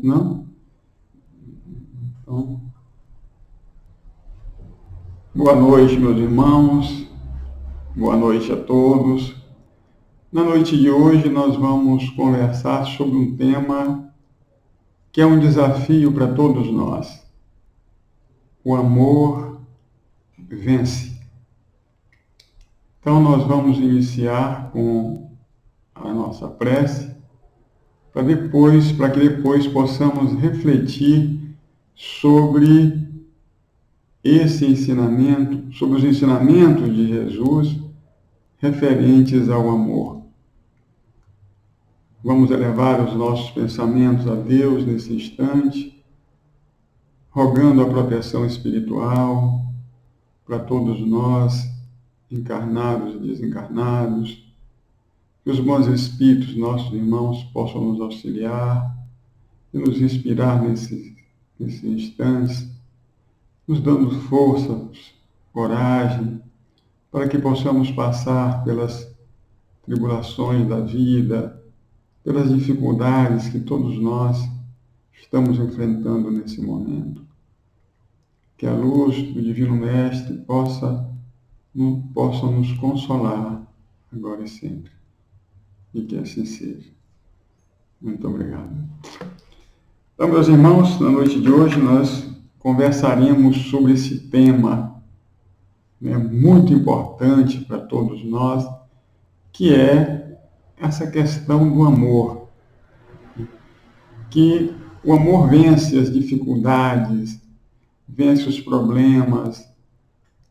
Não? Então, boa noite, meus irmãos. Boa noite a todos. Na noite de hoje nós vamos conversar sobre um tema que é um desafio para todos nós. O amor vence. Então nós vamos iniciar com a nossa prece para que depois possamos refletir sobre esse ensinamento, sobre os ensinamentos de Jesus referentes ao amor. Vamos elevar os nossos pensamentos a Deus nesse instante, rogando a proteção espiritual para todos nós, encarnados e desencarnados, que os bons espíritos, nossos irmãos, possam nos auxiliar e nos inspirar nesse instante, nos dando força, coragem, para que possamos passar pelas tribulações da vida, pelas dificuldades que todos nós estamos enfrentando nesse momento. Que a luz do Divino Mestre possa nos consolar agora e sempre. E que assim seja. Muito obrigado. Então, meus irmãos, na noite de hoje nós conversaremos sobre esse tema, muito importante para todos nós, que é essa questão do amor. Que o amor vence as dificuldades, vence os problemas,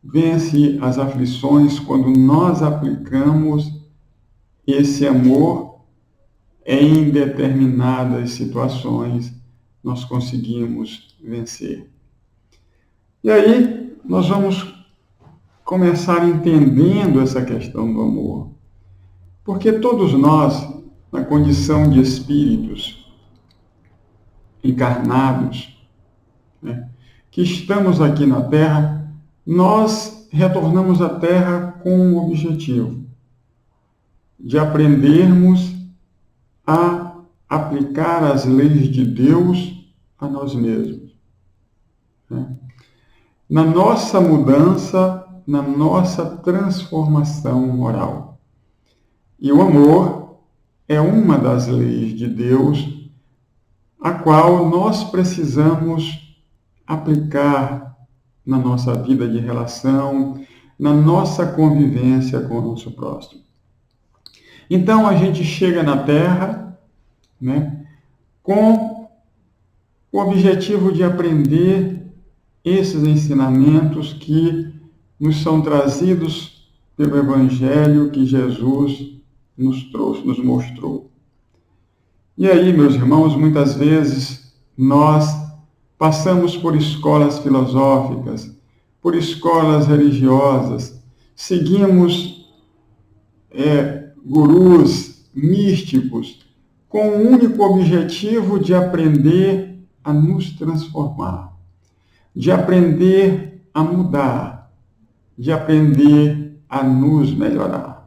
vence as aflições quando nós aplicamos esse amor em determinadas situações, nós conseguimos vencer. E aí, nós vamos começar entendendo essa questão do amor. Porque todos nós, na condição de espíritos encarnados, que estamos aqui na Terra, nós retornamos à Terra com um objetivo: de aprendermos a aplicar as leis de Deus a nós mesmos. Na nossa mudança, na nossa transformação moral. E o amor é uma das leis de Deus, a qual nós precisamos aplicar na nossa vida de relação, na nossa convivência com o nosso próximo. Então a gente chega na Terra, com o objetivo de aprender esses ensinamentos que nos são trazidos pelo Evangelho que Jesus nos trouxe, nos mostrou. E aí, meus irmãos, muitas vezes nós passamos por escolas filosóficas, por escolas religiosas, seguimos gurus místicos com o único objetivo de aprender a nos transformar, de aprender a mudar, de aprender a nos melhorar.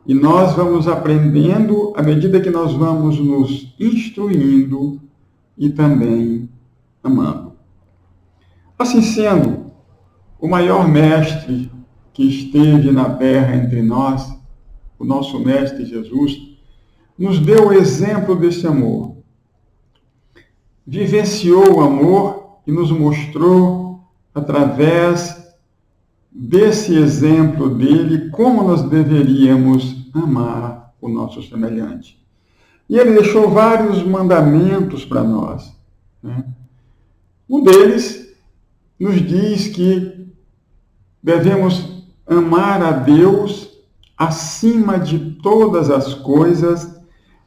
E nós vamos aprendendo à medida que nós vamos nos instruindo e também amando. Assim sendo, o maior mestre que esteve na Terra entre nós, o nosso Mestre Jesus, nos deu o exemplo desse amor. Vivenciou o amor e nos mostrou, através desse exemplo dele, como nós deveríamos amar o nosso semelhante. E ele deixou vários mandamentos para nós. Um deles nos diz que devemos amar a Deus acima de todas as coisas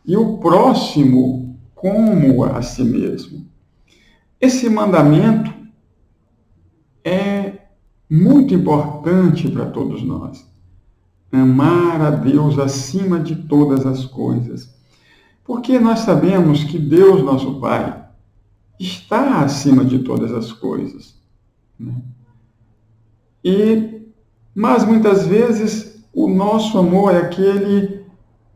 e o próximo como a si mesmo. Esse mandamento é muito importante para todos nós. Amar a Deus acima de todas as coisas. Porque nós sabemos que Deus, nosso Pai, está acima de todas as coisas. Mas muitas vezes o nosso amor é aquele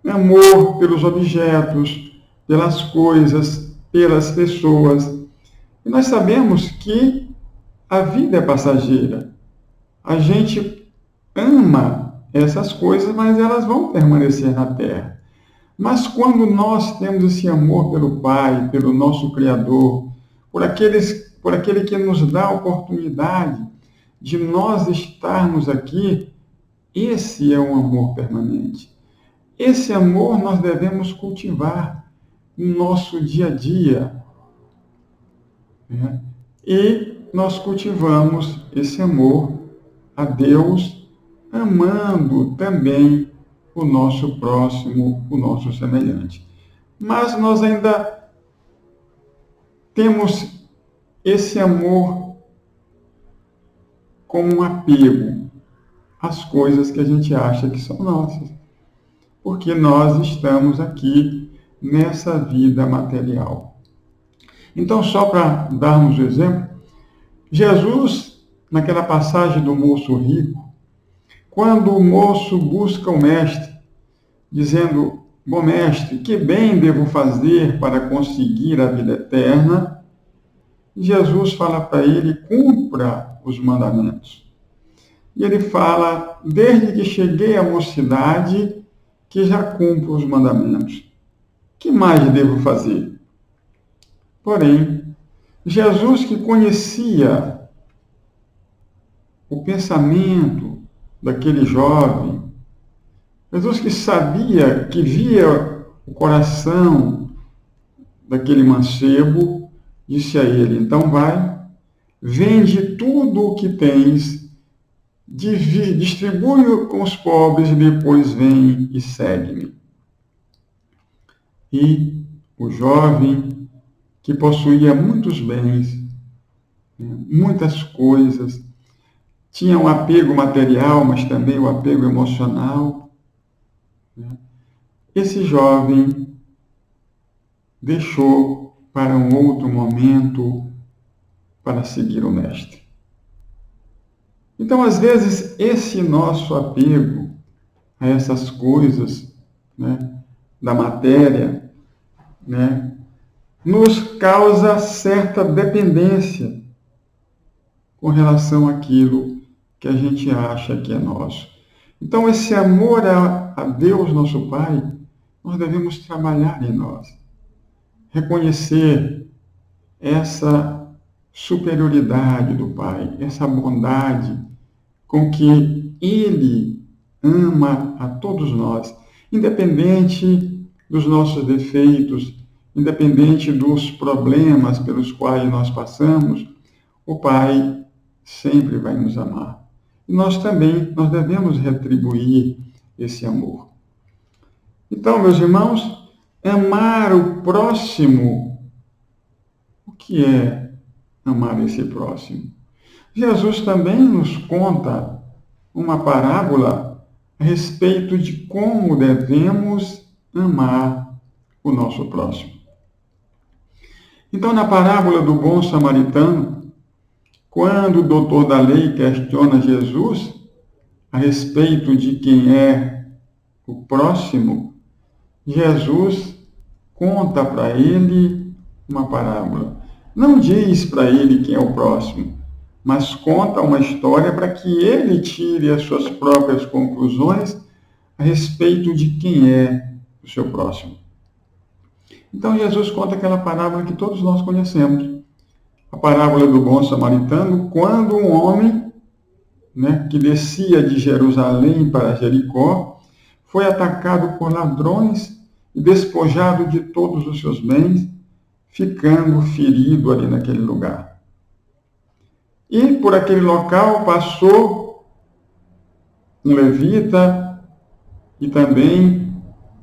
amor pelos objetos, pelas coisas, pelas pessoas. E nós sabemos que a vida é passageira. A gente ama essas coisas, mas elas vão permanecer na terra. Mas quando nós temos esse amor pelo Pai, pelo nosso Criador, por aquele que nos dá a oportunidade de nós estarmos aqui, esse é um amor permanente. Esse amor nós devemos cultivar no nosso dia a dia. Né? E nós cultivamos esse amor a Deus, amando também o nosso próximo, o nosso semelhante. Mas nós ainda temos esse amor como um apego às coisas que a gente acha que são nossas. Porque nós estamos aqui nessa vida material. Então, só para darmos um exemplo, Jesus, naquela passagem do moço rico, quando o moço busca o mestre, dizendo: bom mestre, que bem devo fazer para conseguir a vida eterna? Jesus fala para ele: cumpra os mandamentos. E ele fala: desde que cheguei à mocidade, que já cumpro os mandamentos. Que mais devo fazer? Porém, Jesus, que conhecia o pensamento daquele jovem, Jesus que sabia, que via o coração daquele mancebo, disse a ele: então vai, vende tudo o que tens, distribui com os pobres e depois vem e segue-me. E o jovem, que possuía muitos bens, muitas coisas, tinha um apego material, mas também um apego emocional. Esse jovem deixou para um outro momento para seguir o Mestre. Então, às vezes, esse nosso apego a essas coisas, da matéria, nos causa certa dependência com relação àquilo que a gente acha que é nosso. Então, esse amor a Deus, nosso Pai, nós devemos trabalhar em nós. Reconhecer essa superioridade do Pai, essa bondade com que Ele ama a todos nós, independente dos nossos defeitos, independente dos problemas pelos quais nós passamos, o Pai sempre vai nos amar. E nós devemos retribuir esse amor. Então, meus irmãos, amar o próximo, o que é amar esse próximo? Jesus também nos conta uma parábola a respeito de como devemos amar o nosso próximo. Então, na parábola do bom samaritano, quando o doutor da lei questiona Jesus a respeito de quem é o próximo, Jesus conta para ele uma parábola. Não diz para ele quem é o próximo, mas conta uma história para que ele tire as suas próprias conclusões a respeito de quem é o seu próximo. Então, Jesus conta aquela parábola que todos nós conhecemos. A parábola do bom samaritano, quando um homem, que descia de Jerusalém para Jericó, foi atacado por ladrões e despojado de todos os seus bens, ficando ferido ali naquele lugar. E por aquele local passou um levita e também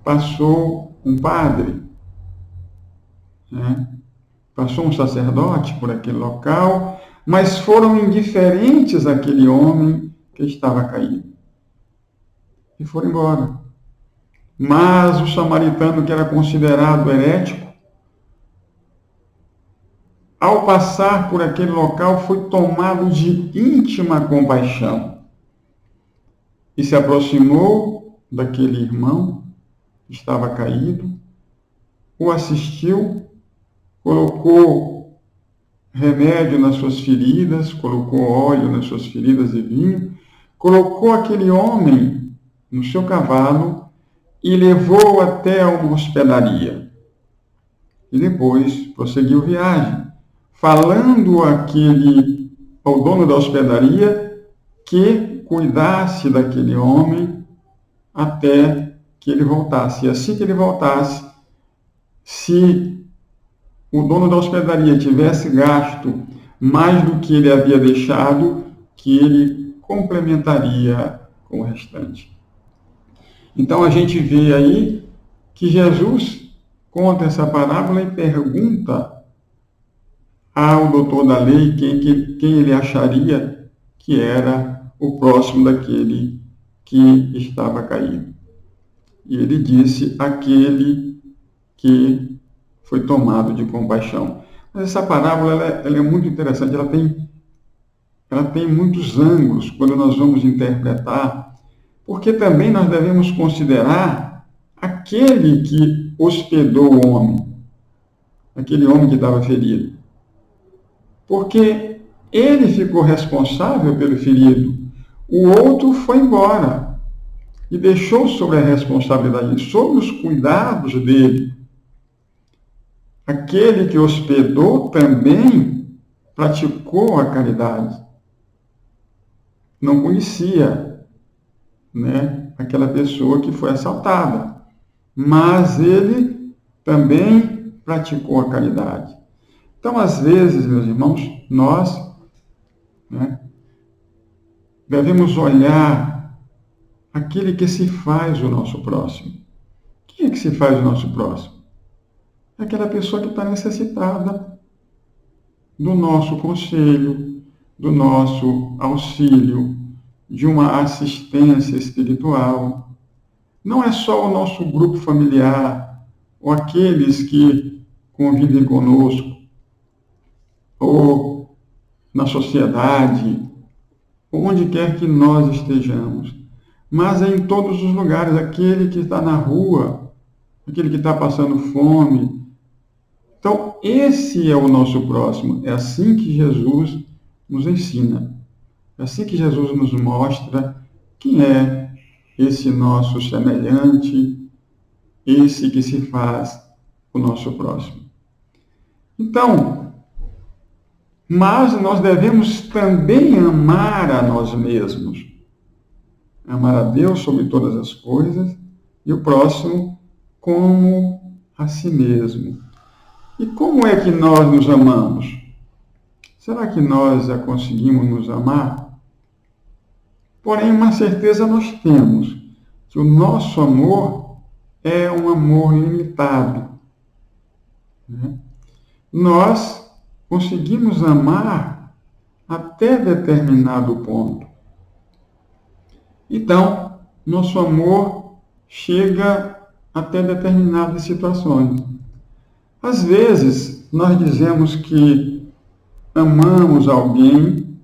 passou um padre. Passou um sacerdote por aquele local, mas foram indiferentes àquele homem que estava caído. E foram embora. Mas o samaritano, que era considerado herético, ao passar por aquele local, foi tomado de íntima compaixão e se aproximou daquele irmão que estava caído, o assistiu colocou remédio nas suas feridas, colocou óleo nas suas feridas e vinho, colocou aquele homem no seu cavalo e levou até uma hospedaria. E depois prosseguiu viagem, falando ao dono da hospedaria que cuidasse daquele homem até que ele voltasse. E assim que ele voltasse, se o dono da hospedaria tivesse gasto mais do que ele havia deixado, que ele complementaria com o restante. Então a gente vê aí que Jesus conta essa parábola e pergunta ao doutor da lei quem ele acharia que era o próximo daquele que estava caído. E ele disse, aquele que foi tomado de compaixão. Mas essa parábola ela é muito interessante, ela tem muitos ângulos quando nós vamos interpretar, porque também nós devemos considerar aquele que hospedou o homem, aquele homem que estava ferido. Porque ele ficou responsável pelo ferido, o outro foi embora e deixou sobre a responsabilidade, sobre os cuidados dele. Aquele que hospedou também praticou a caridade. Não conhecia, aquela pessoa que foi assaltada, mas ele também praticou a caridade. Então, às vezes, meus irmãos, nós devemos olhar aquele que se faz o nosso próximo. Quem é que se faz o nosso próximo? É aquela pessoa que está necessitada do nosso conselho, do nosso auxílio, de uma assistência espiritual. Não é só o nosso grupo familiar, ou aqueles que convivem conosco, ou na sociedade, onde quer que nós estejamos, mas é em todos os lugares, aquele que está na rua, aquele que está passando fome. Então, esse é o nosso próximo. É assim que Jesus nos ensina. É assim que Jesus nos mostra quem é esse nosso semelhante, esse que se faz o nosso próximo. Então, mas nós devemos também amar a nós mesmos. Amar a Deus sobre todas as coisas e o próximo como a si mesmo. E como é que nós nos amamos? Será que nós já conseguimos nos amar? Porém, uma certeza nós temos, que o nosso amor é um amor limitado. Nós conseguimos amar até determinado ponto. Então, nosso amor chega até determinadas situações. Às vezes, nós dizemos que amamos alguém,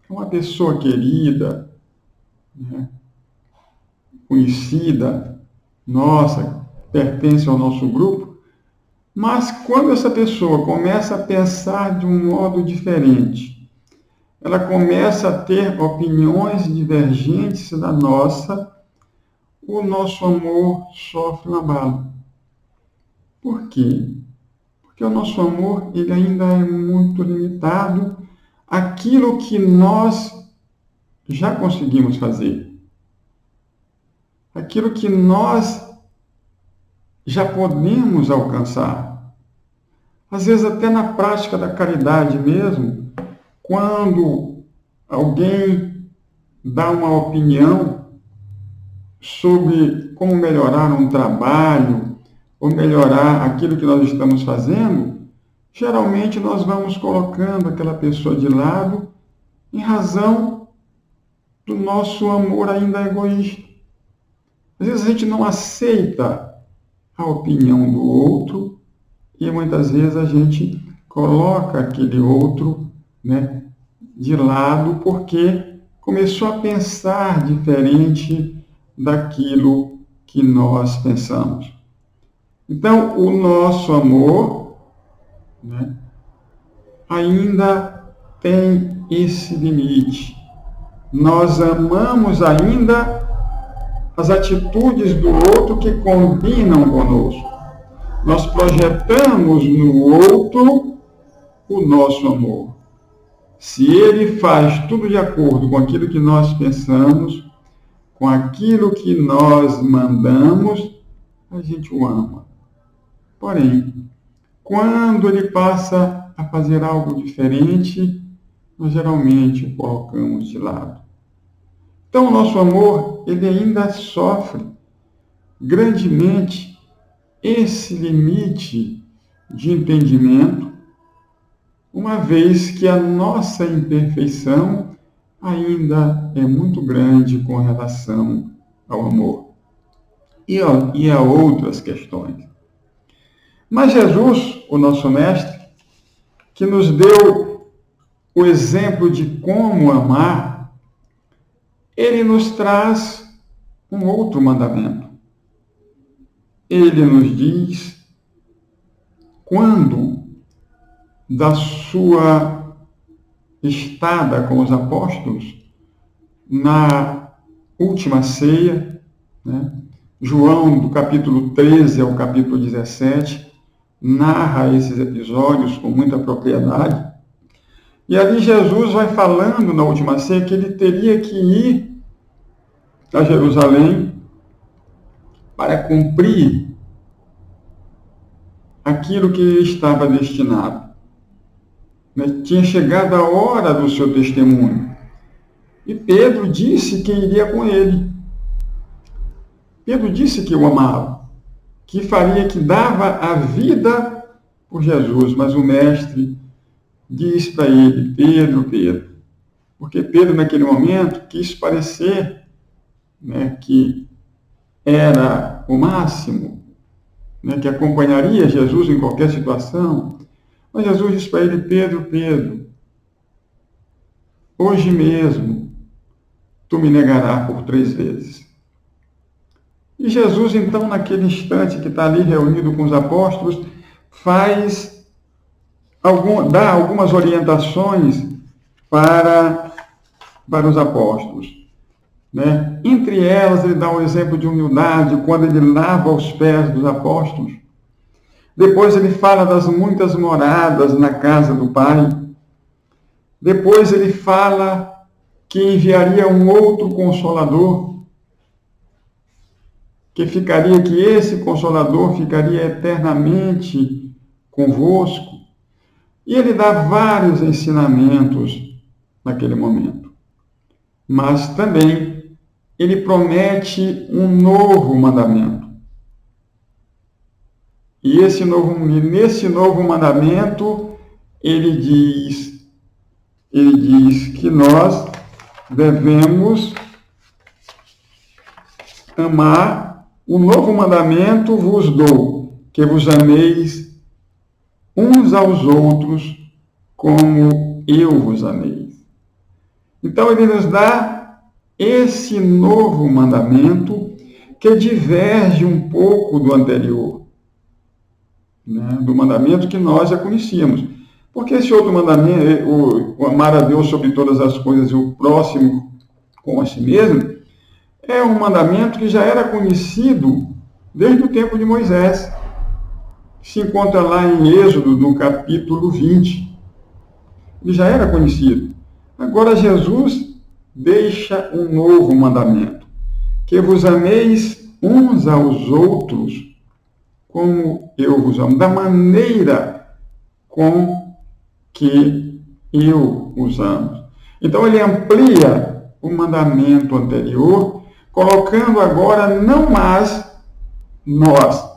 uma pessoa querida, conhecida, nossa, pertence ao nosso grupo, mas quando essa pessoa começa a pensar de um modo diferente, ela começa a ter opiniões divergentes da nossa, o nosso amor sofre um abalo. Por quê? Porque o nosso amor ele ainda é muito limitado àquilo que nós já conseguimos fazer. Aquilo que nós já podemos alcançar. Às vezes até na prática da caridade mesmo, quando alguém dá uma opinião sobre como melhorar um trabalho, ou melhorar aquilo que nós estamos fazendo, geralmente nós vamos colocando aquela pessoa de lado em razão do nosso amor ainda egoísta. Às vezes a gente não aceita a opinião do outro e muitas vezes a gente coloca aquele outro de lado porque começou a pensar diferente daquilo que nós pensamos. Então, o nosso amor né, ainda tem esse limite. Nós amamos ainda as atitudes do outro que combinam conosco. Nós projetamos no outro o nosso amor. Se ele faz tudo de acordo com aquilo que nós pensamos, com aquilo que nós mandamos, a gente o ama. Porém, quando ele passa a fazer algo diferente, nós geralmente o colocamos de lado. Então, o nosso amor, ele ainda sofre grandemente esse limite de entendimento, uma vez que a nossa imperfeição ainda é muito grande com relação ao amor e a outras questões. Mas Jesus, o nosso Mestre, que nos deu o exemplo de como amar, ele nos traz um outro mandamento. Ele nos diz, quando da sua estada com os apóstolos, na última ceia, né? João, do capítulo 13 ao capítulo 17, narra esses episódios com muita propriedade. E ali Jesus vai falando na última ceia que ele teria que ir a Jerusalém para cumprir aquilo que estava destinado. Tinha chegado a hora do seu testemunho. E Pedro disse que iria com ele. Pedro disse que o amava, que faria, que dava a vida por Jesus. Mas o Mestre diz para ele, Pedro, porque Pedro naquele momento quis parecer, né, que era o máximo, né, que acompanharia Jesus em qualquer situação. Mas Jesus disse para ele, Pedro, hoje mesmo tu me negarás por 3 vezes. E Jesus, então, naquele instante que está ali reunido com os apóstolos, dá algumas orientações para os apóstolos. Né? Entre elas, ele dá um exemplo de humildade quando ele lava os pés dos apóstolos. Depois ele fala das muitas moradas na casa do Pai. Depois ele fala que enviaria um outro Consolador, que esse Consolador ficaria eternamente convosco. E ele dá vários ensinamentos naquele momento. Mas também ele promete um novo mandamento. E nesse novo mandamento, ele diz que nós devemos amar. O novo mandamento vos dou, que vos ameis uns aos outros como eu vos amei. Então ele nos dá esse novo mandamento que diverge um pouco do anterior, né? Do mandamento que nós já conhecíamos. Porque esse outro mandamento, o amar a Deus sobre todas as coisas e o próximo como a si mesmo, é um mandamento que já era conhecido desde o tempo de Moisés. Se encontra lá em Êxodo, no capítulo 20. Ele já era conhecido. Agora Jesus deixa um novo mandamento, que vos ameis uns aos outros como eu vos amo, da maneira com que eu os amo. Então ele amplia o mandamento anterior, colocando agora não mais nós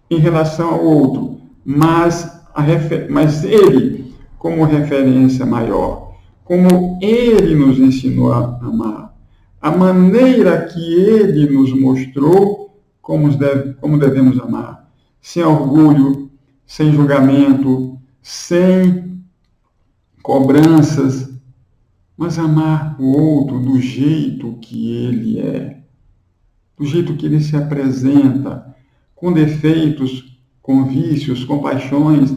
em relação ao outro, mas ele como referência maior, como ele nos ensinou a amar, a maneira que ele nos mostrou como devemos amar, sem orgulho, sem julgamento, sem cobranças, mas amar o outro do jeito que ele é, do jeito que ele se apresenta, com defeitos, com vícios, com paixões,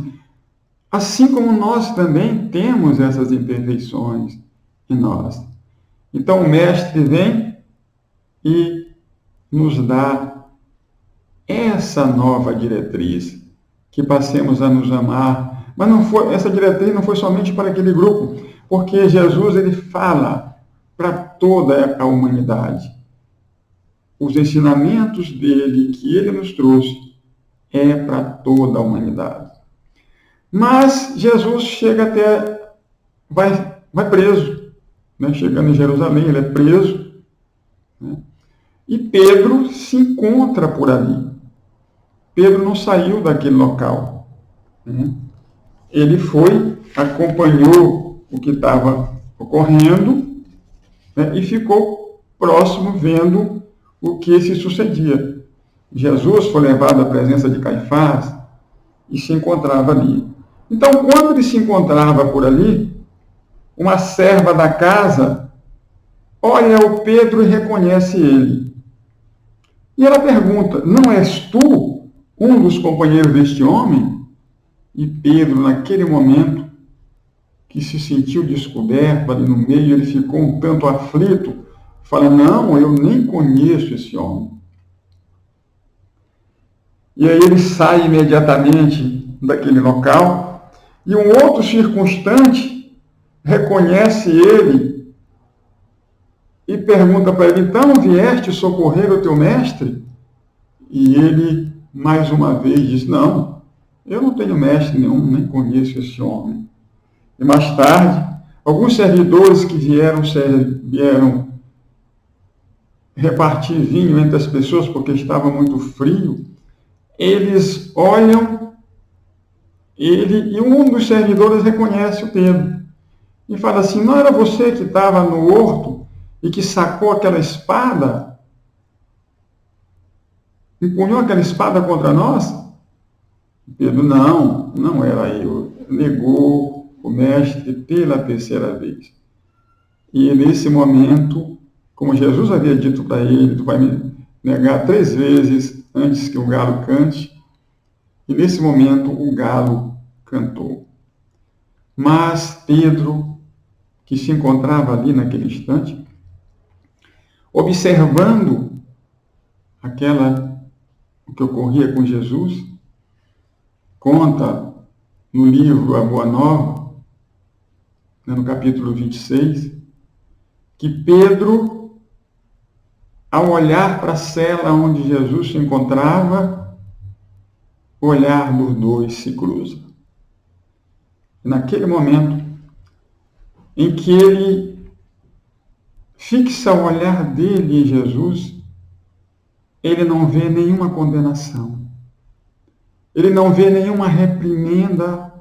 assim como nós também temos essas imperfeições em nós. Então o Mestre vem e nos dá essa nova diretriz, que passemos a nos amar. Mas essa diretriz não foi somente para aquele grupo, porque Jesus ele fala para toda a humanidade. Os ensinamentos dele, que ele nos trouxe, é para toda a humanidade. Mas Jesus chega vai preso, né? Chegando em Jerusalém, ele é preso, né? E Pedro se encontra por ali. Pedro não saiu daquele local, né? Ele acompanhou o que estava ocorrendo, né? E ficou próximo vendo o que se sucedia. Jesus foi levado à presença de Caifás e se encontrava ali. Então, quando ele se encontrava por ali, uma serva da casa olha o Pedro e reconhece ele. E ela pergunta: não és tu um dos companheiros deste homem? E Pedro, naquele momento, que se sentiu descoberto ali no meio, ele ficou um tanto aflito, fala: não, eu nem conheço esse homem. E aí ele sai imediatamente daquele local, e um outro circunstante reconhece ele e pergunta para ele: então vieste socorrer o teu mestre? E ele, mais uma vez, diz: não, eu não tenho mestre nenhum, nem conheço esse homem. E mais tarde, alguns servidores que vieram repartir vinho entre as pessoas porque estava muito frio, eles olham ele, e um dos servidores reconhece o Pedro e fala assim: não era você que estava no horto e que sacou aquela espada? Empunhou aquela espada contra nós? Pedro: não era eu. Negou o mestre pela terceira vez. E nesse momento, como Jesus havia dito para ele: tu vai me negar 3 vezes antes que o galo cante. E nesse momento o galo cantou. Mas Pedro, que se encontrava ali naquele instante, observando o que ocorria com Jesus, conta no livro A Boa Nova, no capítulo 26, que Pedro, ao olhar para a cela onde Jesus se encontrava, o olhar dos dois se cruza. E naquele momento em que ele fixa o olhar dele em Jesus, ele não vê nenhuma condenação. Ele não vê nenhuma reprimenda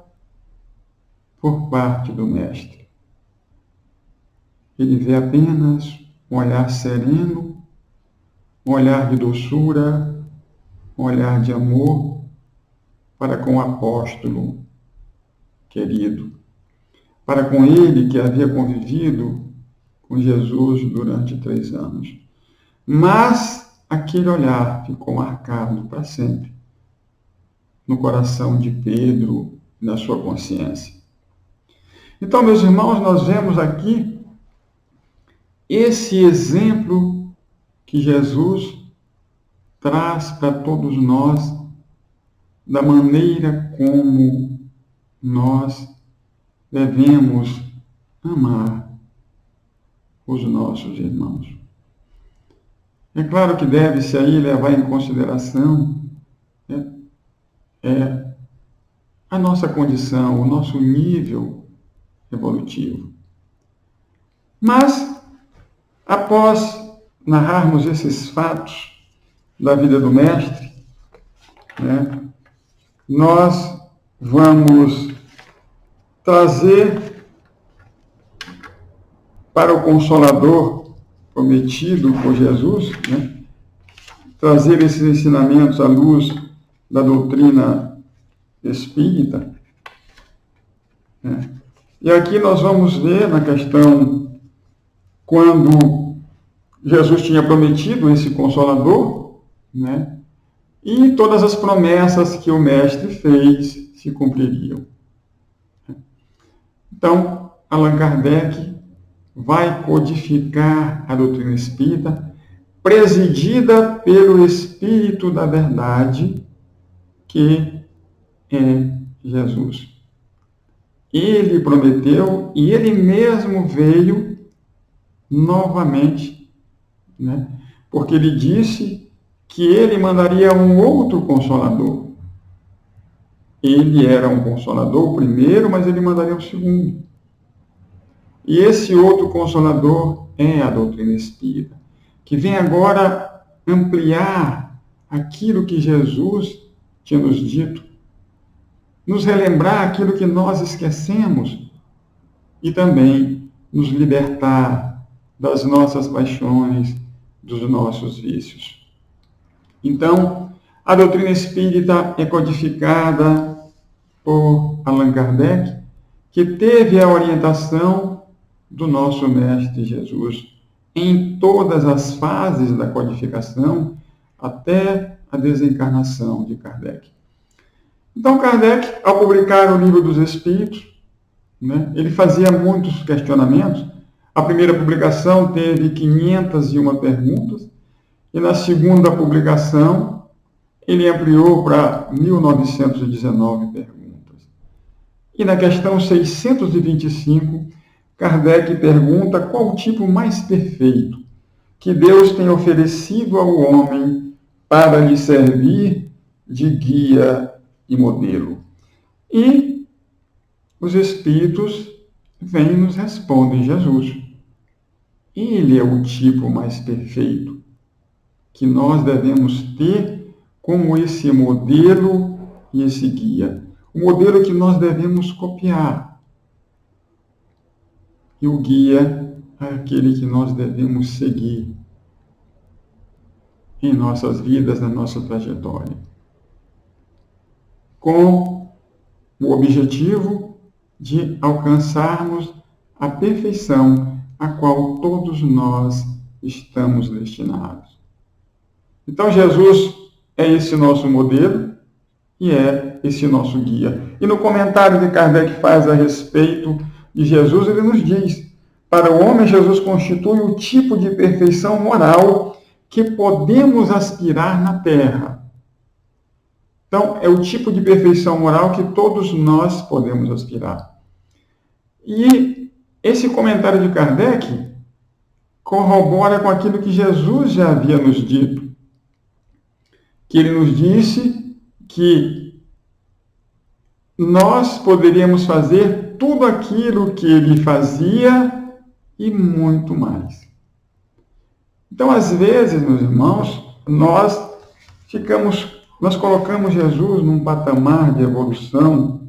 por parte do Mestre. Ele vê apenas um olhar sereno, um olhar de doçura, um olhar de amor para com o apóstolo querido, para com ele que havia convivido com Jesus durante 3 anos. Mas aquele olhar ficou marcado para sempre no coração de Pedro e na sua consciência. Então, meus irmãos, nós vemos aqui esse exemplo que Jesus traz para todos nós da maneira como nós devemos amar os nossos irmãos. É claro que deve-se aí levar em consideração a nossa condição, o nosso nível evolutivo. Mas, após narrarmos esses fatos da vida do Mestre, nós vamos trazer para o Consolador prometido por Jesus, trazer esses ensinamentos à luz da doutrina espírita. E aqui nós vamos ver na questão, quando Jesus tinha prometido esse Consolador, e todas as promessas que o Mestre fez se cumpririam. Então, Allan Kardec vai codificar a doutrina espírita, presidida pelo Espírito da Verdade, que é Jesus. Ele prometeu e ele mesmo veio novamente, né? Porque ele disse que ele mandaria um outro Consolador. Ele era um Consolador, o primeiro, mas ele mandaria o segundo. E esse outro Consolador é a doutrina espírita, que vem agora ampliar aquilo que Jesus tinha nos dito, nos relembrar aquilo que nós esquecemos e também nos libertar das nossas paixões, dos nossos vícios. Então, a doutrina espírita é codificada por Allan Kardec, que teve a orientação do nosso Mestre Jesus em todas as fases da codificação até a desencarnação de Kardec. Então, Kardec, ao publicar o Livro dos Espíritos, né, ele fazia muitos questionamentos. A primeira publicação teve 501 perguntas, e na segunda publicação ele ampliou para 1919 perguntas. E na questão 625, Kardec pergunta qual o tipo mais perfeito que Deus tem oferecido ao homem para lhe servir de guia e modelo. E os Espíritos vêm e nos respondem: Jesus. Ele é o tipo mais perfeito que nós devemos ter como esse modelo e esse guia. O modelo que nós devemos copiar. E o guia é aquele que nós devemos seguir em nossas vidas, na nossa trajetória. Com o objetivo de alcançarmos a perfeição a qual todos nós estamos destinados. Então, Jesus é esse nosso modelo e é esse nosso guia. E no comentário que Kardec faz a respeito de Jesus, ele nos diz: para o homem, Jesus constitui o tipo de perfeição moral que podemos aspirar na Terra. Então, é o tipo de perfeição moral que todos nós podemos aspirar. E esse comentário de Kardec corrobora com aquilo que Jesus já havia nos dito, que ele nos disse que nós poderíamos fazer tudo aquilo que ele fazia e muito mais. Então, às vezes, meus irmãos, nós colocamos Jesus num patamar de evolução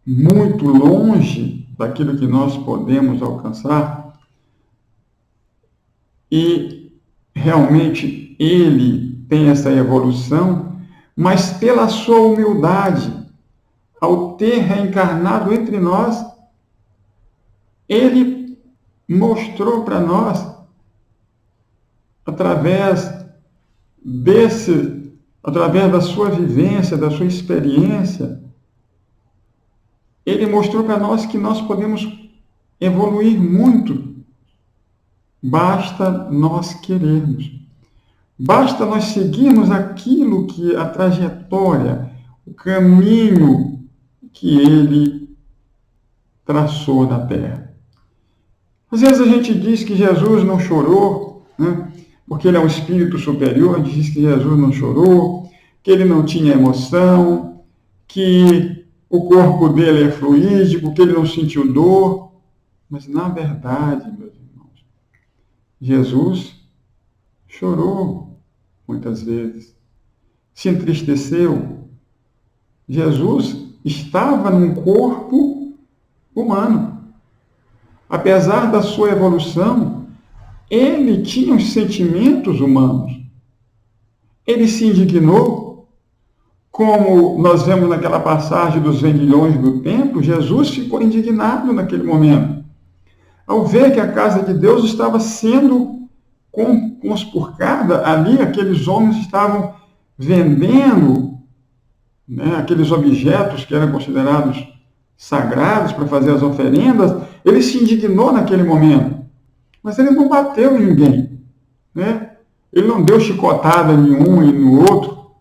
muito longe daquilo que nós podemos alcançar, e realmente ele tem essa evolução, mas pela sua humildade, ao ter reencarnado entre nós, ele mostrou para nós, através da sua vivência, da sua experiência, ele mostrou para nós que nós podemos evoluir muito. Basta nós querermos. Basta nós seguirmos aquilo que a trajetória, o caminho que ele traçou na Terra. Às vezes a gente diz que Jesus não chorou, né? Porque ele é um espírito superior. A gente diz que Jesus não chorou, que ele não tinha emoção, que o corpo dele é fluídico, que ele não sentiu dor. Mas, na verdade, meus irmãos, Jesus chorou muitas vezes, se entristeceu. Jesus estava num corpo humano. Apesar da sua evolução, ele tinha os sentimentos humanos. Ele se indignou, como nós vemos naquela passagem dos vendilhões do templo. Jesus ficou indignado naquele momento, ao ver que a casa de Deus estava sendo conspurcada, ali aqueles homens estavam vendendo, né, aqueles objetos que eram considerados sagrados para fazer as oferendas. Ele se indignou naquele momento, mas ele não bateu em ninguém, né? Ele não deu chicotada em um e no outro,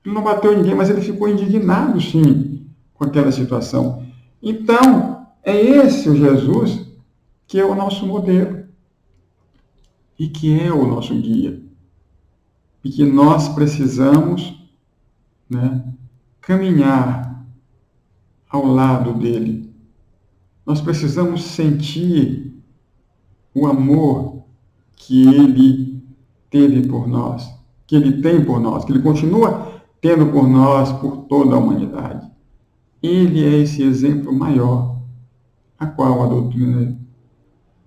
ele não bateu em ninguém, mas ele ficou indignado, sim, com aquela situação. Então, é esse o Jesus que é o nosso modelo e que é o nosso guia. E que nós precisamos, né, caminhar ao lado dele. Nós precisamos sentir o amor que ele teve por nós, que ele tem por nós, que ele continua tendo por nós, por toda a humanidade. Ele é esse exemplo maior, a qual a doutrina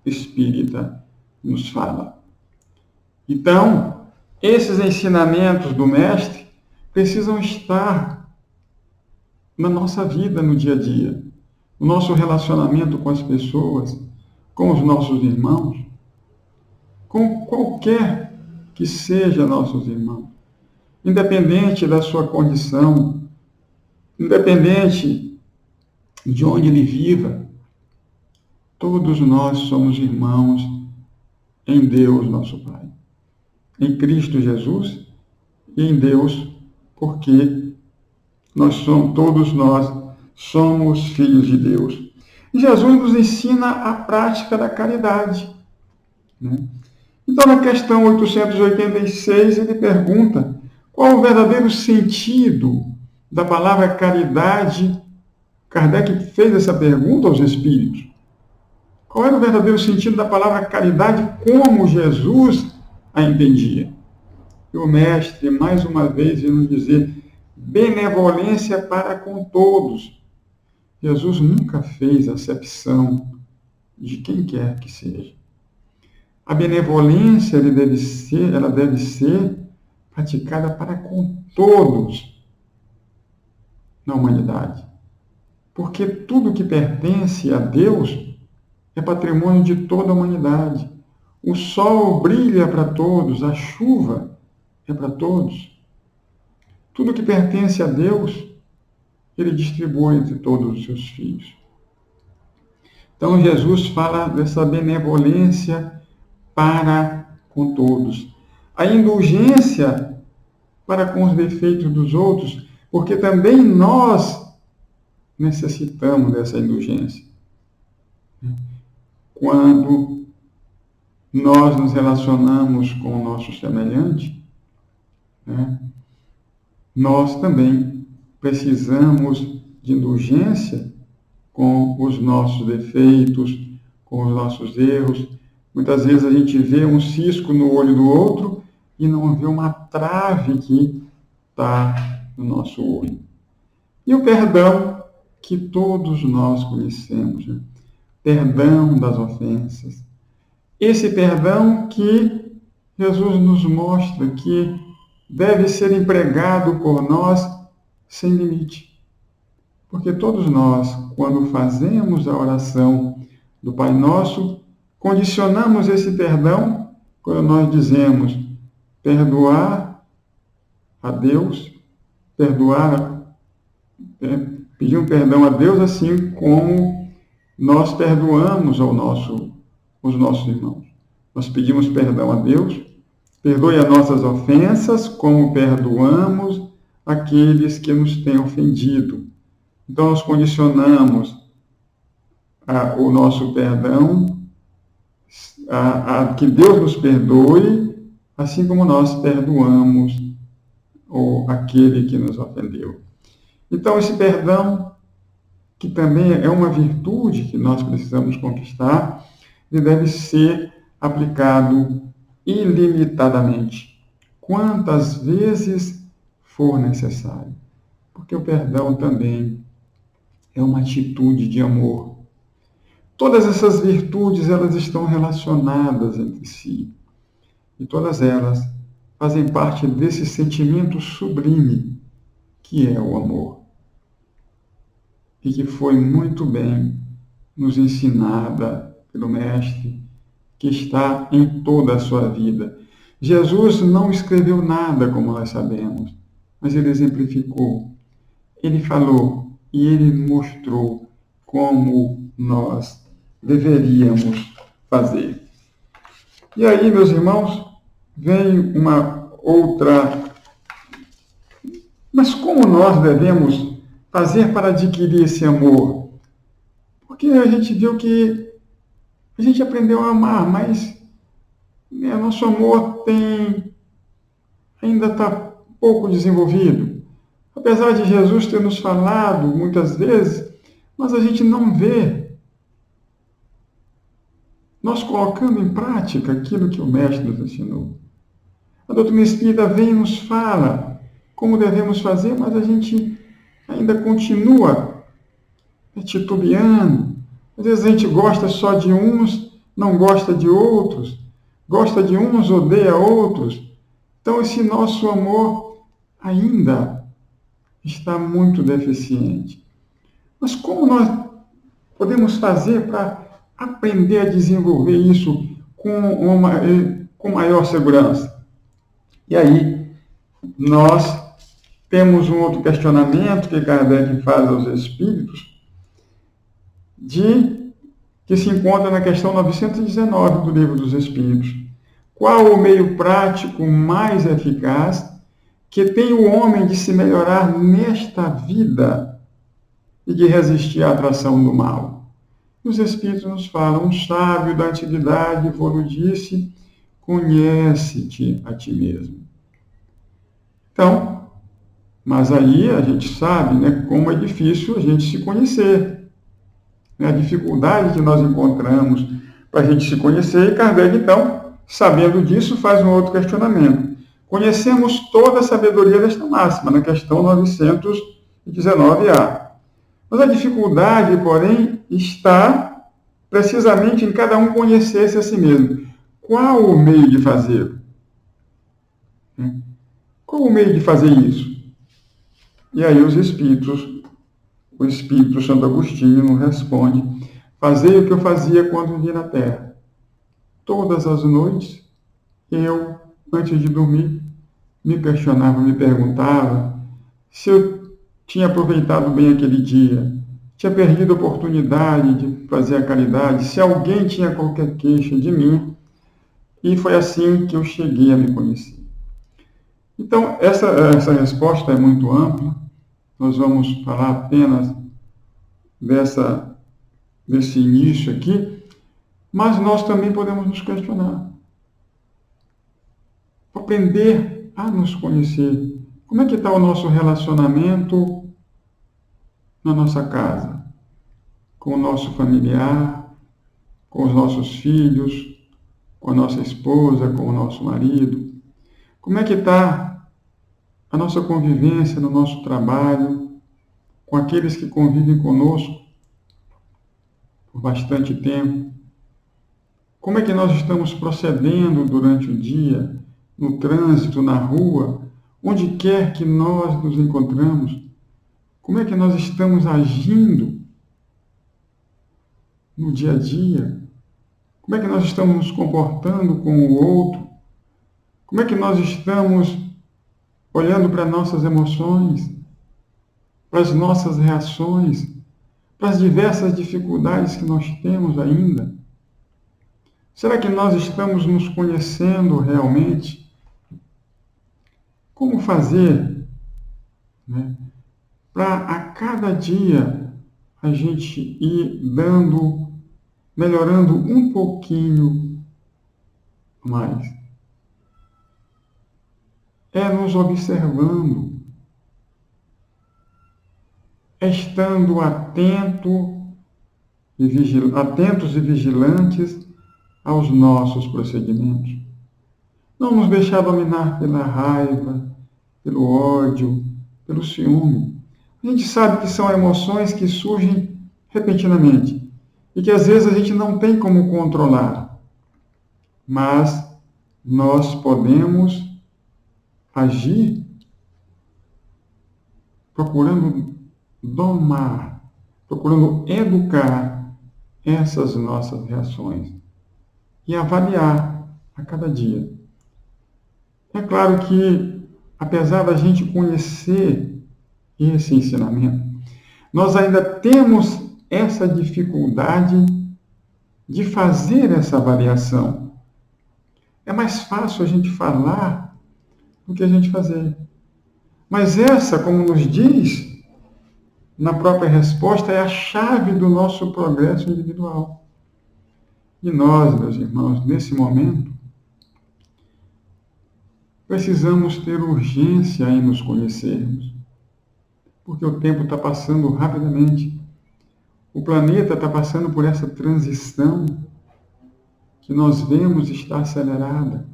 espírita nos fala. Então, esses ensinamentos do Mestre precisam estar na nossa vida, no dia a dia, no nosso relacionamento com as pessoas, com os nossos irmãos, com qualquer que seja nossos irmãos, independente da sua condição, independente de onde ele viva, todos nós somos irmãos em Deus, nosso Pai, em Cristo Jesus e em Deus, porque todos nós somos filhos de Deus. E Jesus nos ensina a prática da caridade, né? Então, na questão 886, ele pergunta qual o verdadeiro sentido da palavra caridade. Kardec fez essa pergunta aos espíritos. Qual era o verdadeiro sentido da palavra caridade como Jesus a entendia? E o Mestre, mais uma vez, veio nos dizer benevolência para com todos. Jesus nunca fez acepção de quem quer que seja. A benevolência ela deve ser praticada para com todos na humanidade. Porque tudo que pertence a Deus é patrimônio de toda a humanidade. O sol brilha para todos, a chuva é para todos. Tudo que pertence a Deus, ele distribui entre todos os seus filhos. Então, Jesus fala dessa benevolência para com todos. A indulgência para com os defeitos dos outros, porque também nós necessitamos dessa indulgência. Quando nós nos relacionamos com o nosso semelhante, né, nós também precisamos de indulgência com os nossos defeitos, com os nossos erros. Muitas vezes a gente vê um cisco no olho do outro e não vê uma trave que está no nosso olho. E o perdão que todos nós conhecemos, né? Perdão das ofensas. Esse perdão que Jesus nos mostra que deve ser empregado por nós sem limite. Porque todos nós, quando fazemos a oração do Pai Nosso, condicionamos esse perdão quando nós dizemos perdoar a Deus, pedir um perdão a Deus, assim como nós perdoamos os nossos irmãos. Nós pedimos perdão a Deus, perdoe as nossas ofensas, como perdoamos aqueles que nos têm ofendido. Então, nós condicionamos o nosso perdão a que Deus nos perdoe, assim como nós perdoamos aquele que nos ofendeu. Então, esse perdão, que também é uma virtude que nós precisamos conquistar, ele deve ser aplicado ilimitadamente, quantas vezes for necessário. Porque o perdão também é uma atitude de amor. Todas essas virtudes, elas estão relacionadas entre si. E todas elas fazem parte desse sentimento sublime que é o amor. E que foi muito bem nos ensinada pelo Mestre, que está em toda a sua vida. Jesus não escreveu nada, como nós sabemos, mas ele exemplificou. Ele falou e ele mostrou como nós deveríamos fazer. E aí, meus irmãos, vem uma outra. Mas como nós devemos fazer para adquirir esse amor? Porque a gente viu que a gente aprendeu a amar, mas nosso amor ainda está pouco desenvolvido. Apesar de Jesus ter nos falado muitas vezes, mas a gente não vê nós colocando em prática aquilo que o Mestre nos ensinou. A doutrina espírita vem e nos fala como devemos fazer, mas a gente ainda continua titubeando. Às vezes a gente gosta só de uns, não gosta de outros. Gosta de uns, odeia outros. Então esse nosso amor ainda está muito deficiente. Mas como nós podemos fazer para aprender a desenvolver isso com maior segurança? E aí, nós temos um outro questionamento que Kardec faz aos espíritos, que se encontra na questão 919 do Livro dos Espíritos. Qual o meio prático mais eficaz que tem o homem de se melhorar nesta vida e de resistir à atração do mal? Os Espíritos nos falam: um sábio da antiguidade vos disse, conhece-te a ti mesmo. Então, mas aí a gente sabe, como é difícil a gente se conhecer. A dificuldade que nós encontramos para a gente se conhecer, e Kardec, então, sabendo disso, faz um outro questionamento. Conhecemos toda a sabedoria desta máxima, na questão 919A. Mas a dificuldade, porém, está precisamente em cada um conhecer-se a si mesmo. Qual o meio de fazê-lo? Qual o meio de fazer isso? E aí o Espírito Santo Agostinho nos responde: fazei o que eu fazia quando vivia na Terra. Todas as noites, eu, antes de dormir, me questionava, me perguntava se eu tinha aproveitado bem aquele dia, tinha perdido a oportunidade de fazer a caridade, se alguém tinha qualquer queixa de mim, e foi assim que eu cheguei a me conhecer. Então, essa resposta é muito ampla. Nós vamos falar apenas desse início aqui, mas nós também podemos nos questionar. Aprender a nos conhecer. Como é que está o nosso relacionamento na nossa casa? Com o nosso familiar, com os nossos filhos, com a nossa esposa, com o nosso marido? Como é que está a nossa convivência no nosso trabalho, com aqueles que convivem conosco por bastante tempo? Como é que nós estamos procedendo durante o dia, no trânsito, na rua, onde quer que nós nos encontramos? Como é que nós estamos agindo no dia a dia? Como é que nós estamos nos comportando com o outro? Como é que nós estamos olhando para nossas emoções, para as nossas reações, para as diversas dificuldades que nós temos ainda? Será que nós estamos nos conhecendo realmente? Como fazer, para a cada dia a gente ir melhorando um pouquinho mais? É nos observando, é estando atentos e vigilantes aos nossos procedimentos. Não nos deixar dominar pela raiva, pelo ódio, pelo ciúme. A gente sabe que são emoções que surgem repentinamente e que às vezes a gente não tem como controlar. Mas nós podemos agir procurando domar, procurando educar essas nossas reações e avaliar a cada dia. É claro que, apesar da gente conhecer esse ensinamento, nós ainda temos essa dificuldade de fazer essa avaliação. É mais fácil a gente falar do que a gente fazer. Mas essa, como nos diz na própria resposta, é a chave do nosso progresso individual. E nós, meus irmãos, nesse momento, precisamos ter urgência em nos conhecermos, porque o tempo está passando rapidamente. O planeta está passando por essa transição que nós vemos estar acelerada.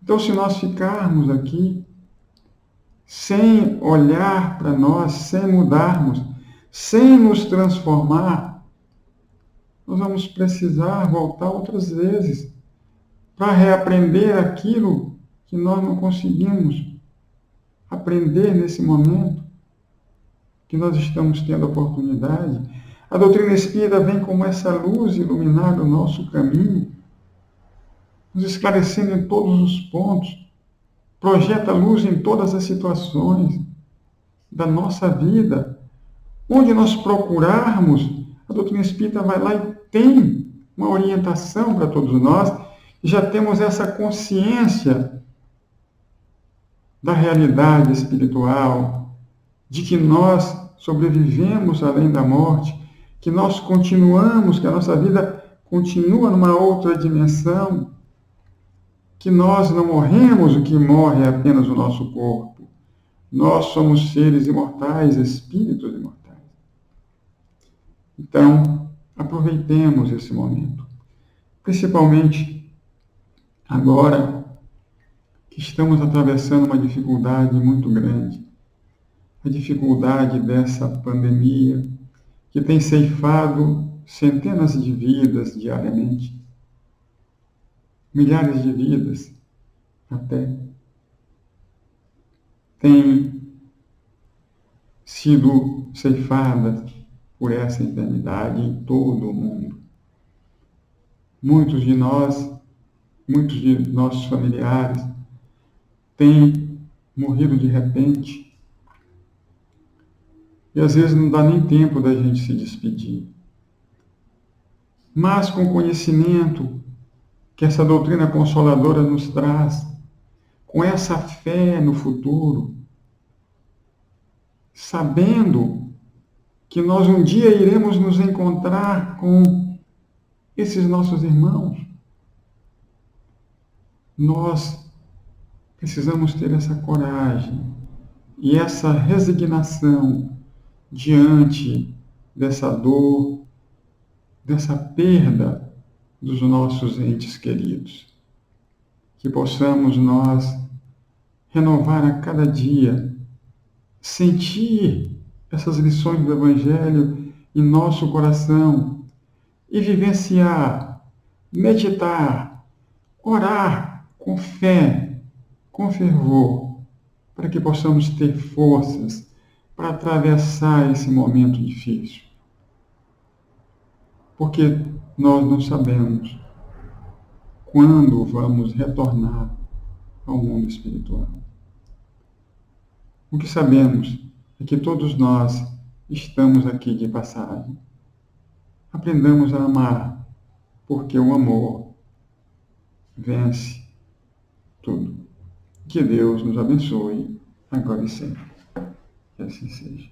Então, se nós ficarmos aqui sem olhar para nós, sem mudarmos, sem nos transformar, nós vamos precisar voltar outras vezes para reaprender aquilo que nós não conseguimos aprender nesse momento, que nós estamos tendo a oportunidade. A doutrina espírita vem como essa luz iluminar o nosso caminho, nos esclarecendo em todos os pontos, projeta luz em todas as situações da nossa vida. Onde nós procurarmos, a doutrina espírita vai lá e tem uma orientação para todos nós, e já temos essa consciência da realidade espiritual, de que nós sobrevivemos além da morte, que nós continuamos, que a nossa vida continua numa outra dimensão, que nós não morremos, o que morre é apenas o nosso corpo. Nós somos seres imortais, espíritos imortais. Então, aproveitemos esse momento, principalmente agora que estamos atravessando uma dificuldade muito grande, a dificuldade dessa pandemia que tem ceifado centenas de vidas diariamente, milhares de vidas até, têm sido ceifadas por essa enfermidade em todo o mundo. Muitos de nossos familiares têm morrido de repente. E às vezes não dá nem tempo da gente se despedir. Mas com o conhecimento que essa doutrina consoladora nos traz, com essa fé no futuro, sabendo que nós um dia iremos nos encontrar com esses nossos irmãos, nós precisamos ter essa coragem e essa resignação diante dessa dor, dessa perda dos nossos entes queridos. Que possamos nós renovar a cada dia, sentir essas lições do Evangelho em nosso coração e vivenciar, meditar, orar com fé, com fervor, para que possamos ter forças para atravessar esse momento difícil. Porque nós não sabemos quando vamos retornar ao mundo espiritual. O que sabemos é que todos nós estamos aqui de passagem. Aprendamos a amar, porque o amor vence tudo. Que Deus nos abençoe, agora e sempre. Que assim seja.